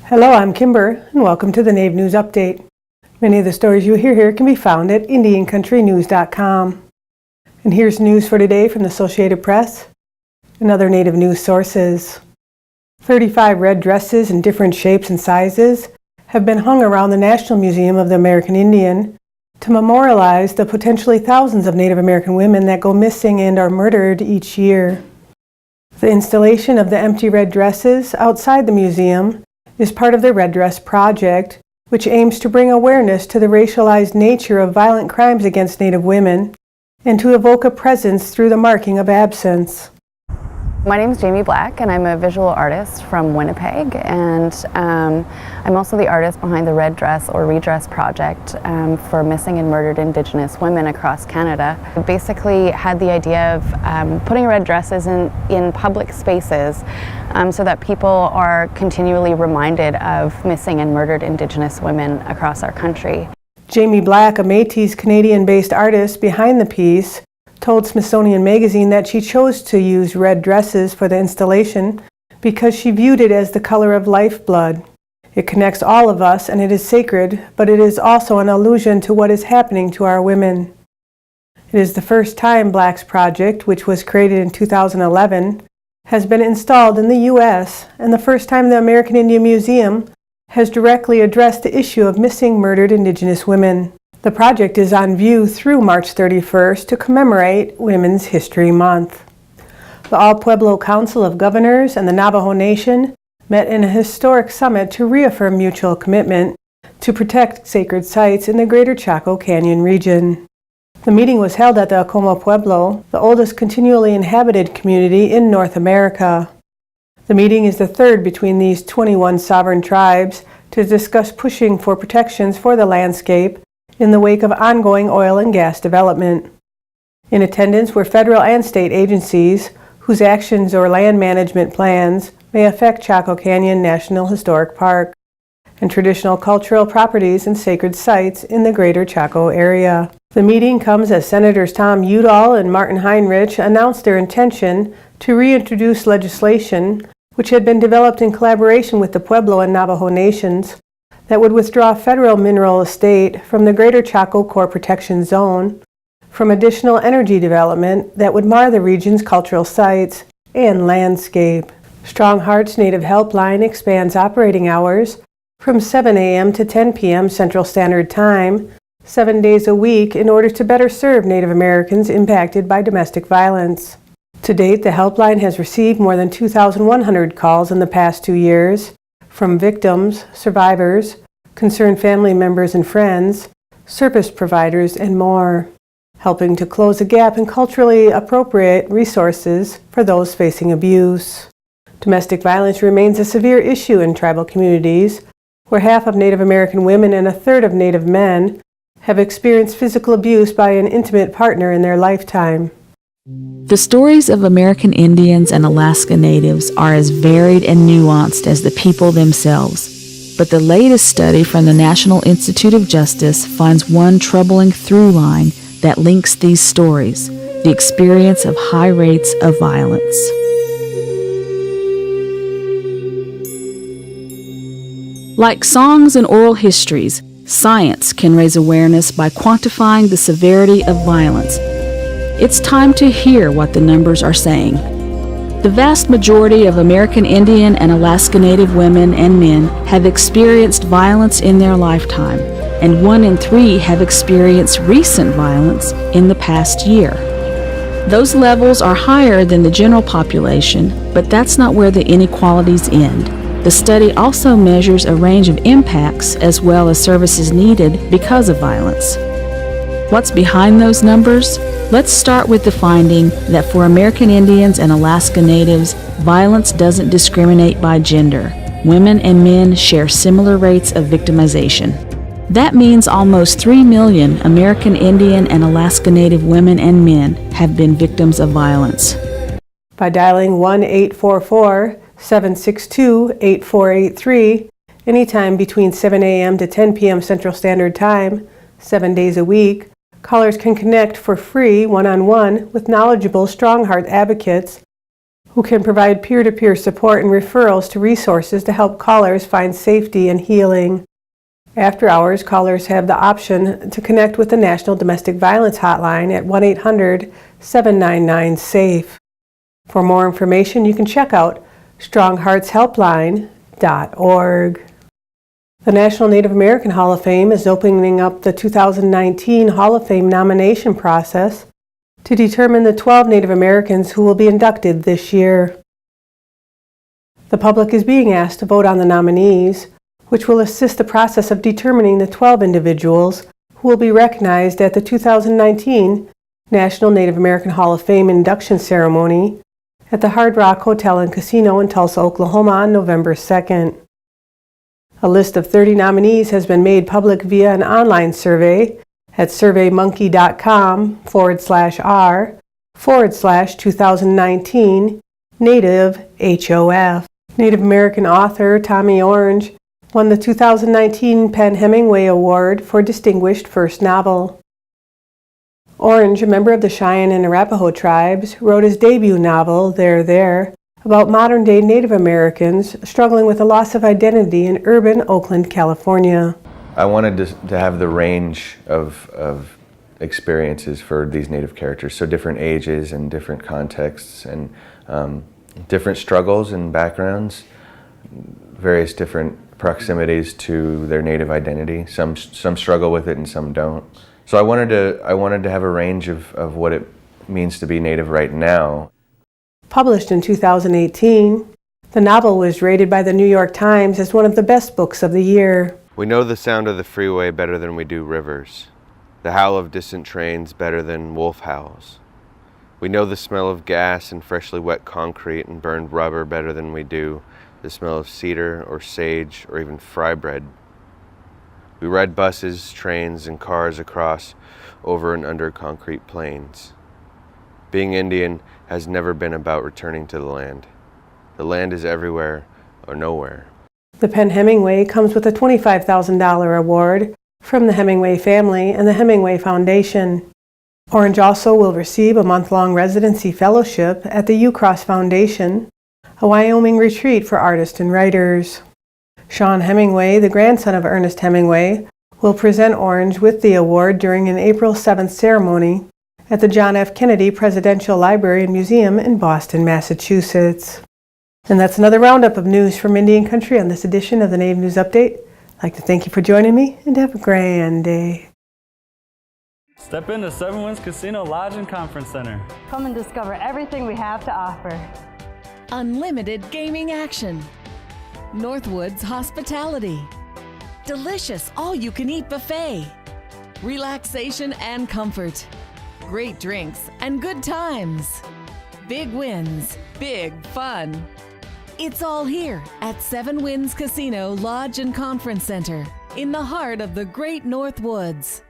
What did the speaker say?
Hello, I'm Kimber, and welcome to the Native News Update. Many of the stories you hear here can be found at IndianCountryNews.com. And here's news for today from the Associated Press and other Native news sources. 35 red dresses in different shapes and sizes have been hung around the National Museum of the American Indian to memorialize the potentially thousands of Native American women that go missing and are murdered each year. The installation of the empty red dresses outside the museum is part of the REDress Project, which aims to bring awareness to the racialized nature of violent crimes against Native women and to evoke a presence through the marking of absence. My name is Jamie Black, and I'm a visual artist from Winnipeg, and I'm also the artist behind the REDress Project for missing and murdered Indigenous women across Canada. I basically had the idea of putting red dresses in public spaces so that people are continually reminded of missing and murdered Indigenous women across our country. Jamie Black, a Métis Canadian-based artist behind the piece, told Smithsonian Magazine that she chose to use red dresses for the installation because she viewed it as the color of lifeblood. It connects all of us and it is sacred, but it is also an allusion to what is happening to our women. It is the first time Black's project, which was created in 2011, has been installed in the U.S. and the first time the American Indian Museum has directly addressed the issue of missing murdered Indigenous women. The project is on view through March 31st to commemorate Women's History Month. The All Pueblo Council of Governors and the Navajo Nation met in a historic summit to reaffirm mutual commitment to protect sacred sites in the Greater Chaco Canyon region. The meeting was held at the Acoma Pueblo, the oldest continually inhabited community in North America. The meeting is the third between these 21 sovereign tribes to discuss pushing for protections for the landscape in the wake of ongoing oil and gas development. In attendance were federal and state agencies whose actions or land management plans may affect Chaco Canyon National Historic Park and traditional cultural properties and sacred sites in the Greater Chaco area. The meeting comes as Senators Tom Udall and Martin Heinrich announced their intention to reintroduce legislation which had been developed in collaboration with the Pueblo and Navajo Nations that would withdraw federal mineral estate from the Greater Chaco Core Protection Zone, from additional energy development that would mar the region's cultural sites and landscape. StrongHearts Native Helpline expands operating hours from 7 a.m. to 10 p.m. Central Standard Time, 7 days a week in order to better serve Native Americans impacted by domestic violence. To date, the helpline has received more than 2,100 calls in the past 2 years, from victims, survivors, concerned family members and friends, service providers, and more, helping to close a gap in culturally appropriate resources for those facing abuse. Domestic violence remains a severe issue in tribal communities, where half of Native American women and a third of Native men have experienced physical abuse by an intimate partner in their lifetime. The stories of American Indians and Alaska Natives are as varied and nuanced as the people themselves, but the latest study from the National Institute of Justice finds one troubling through line that links these stories: the experience of high rates of violence. Like songs and oral histories, science can raise awareness by quantifying the severity of violence. It's time to hear what the numbers are saying. The vast majority of American Indian and Alaska Native women and men have experienced violence in their lifetime, and 1 in 3 have experienced recent violence in the past year. Those levels are higher than the general population, but that's not where the inequalities end. The study also measures a range of impacts as well as services needed because of violence. What's behind those numbers? Let's start with the finding that for American Indians and Alaska Natives, violence doesn't discriminate by gender. Women and men share similar rates of victimization. That means almost 3 million American Indian and Alaska Native women and men have been victims of violence. By dialing 1-844-762-8483 anytime between 7 a.m. to 10 p.m. Central Standard Time, 7 days a week, callers can connect for free one-on-one with knowledgeable StrongHeart advocates who can provide peer-to-peer support and referrals to resources to help callers find safety and healing. After hours, callers have the option to connect with the National Domestic Violence Hotline at 1-800-799-SAFE. For more information, you can check out StrongHeartsHelpline.org. The National Native American Hall of Fame is opening up the 2019 Hall of Fame nomination process to determine the 12 Native Americans who will be inducted this year. The public is being asked to vote on the nominees, which will assist the process of determining the 12 individuals who will be recognized at the 2019 National Native American Hall of Fame induction ceremony at the Hard Rock Hotel and Casino in Tulsa, Oklahoma on November 2nd. A list of 30 nominees has been made public via an online survey at surveymonkey.com/r/2019 Native HOF. Native American author Tommy Orange won the 2019 Hemingway Award for Distinguished First Novel. Orange, a member of the Cheyenne and Arapaho tribes, wrote his debut novel, There, about modern-day Native Americans struggling with the loss of identity in urban Oakland, California. I wanted to have the range of experiences for these Native characters, so different ages and different contexts and different struggles and backgrounds, various different proximities to their Native identity. Some struggle with it and some don't. So I wanted to have a range of what it means to be Native right now. Published in 2018, the novel was rated by the New York Times as one of the best books of the year. We know the sound of the freeway better than we do rivers, the howl of distant trains better than wolf howls. We know the smell of gas and freshly wet concrete and burned rubber better than we do the smell of cedar or sage or even fry bread. We ride buses, trains, and cars across, over and under concrete plains. Being Indian has never been about returning to the land. The land is everywhere or nowhere. The Hemingway comes with a $25,000 award from the Hemingway family and the Hemingway Foundation. Orange also will receive a month-long residency fellowship at the UCross Foundation, a Wyoming retreat for artists and writers. Sean Hemingway, the grandson of Ernest Hemingway, will present Orange with the award during an April 7th ceremony at the John F. Kennedy Presidential Library and Museum in Boston, Massachusetts. And that's another roundup of news from Indian Country on this edition of the Native News Update. I'd like to thank you for joining me and have a grand day. Step into Seven Winds Casino Lodge and Conference Center. Come and discover everything we have to offer. Unlimited gaming action. Northwoods hospitality. Delicious all-you-can-eat buffet. Relaxation and comfort. Great drinks and good times. Big wins, big fun. It's all here at Seven Winds Casino Lodge and Conference Center in the heart of the Great North Woods.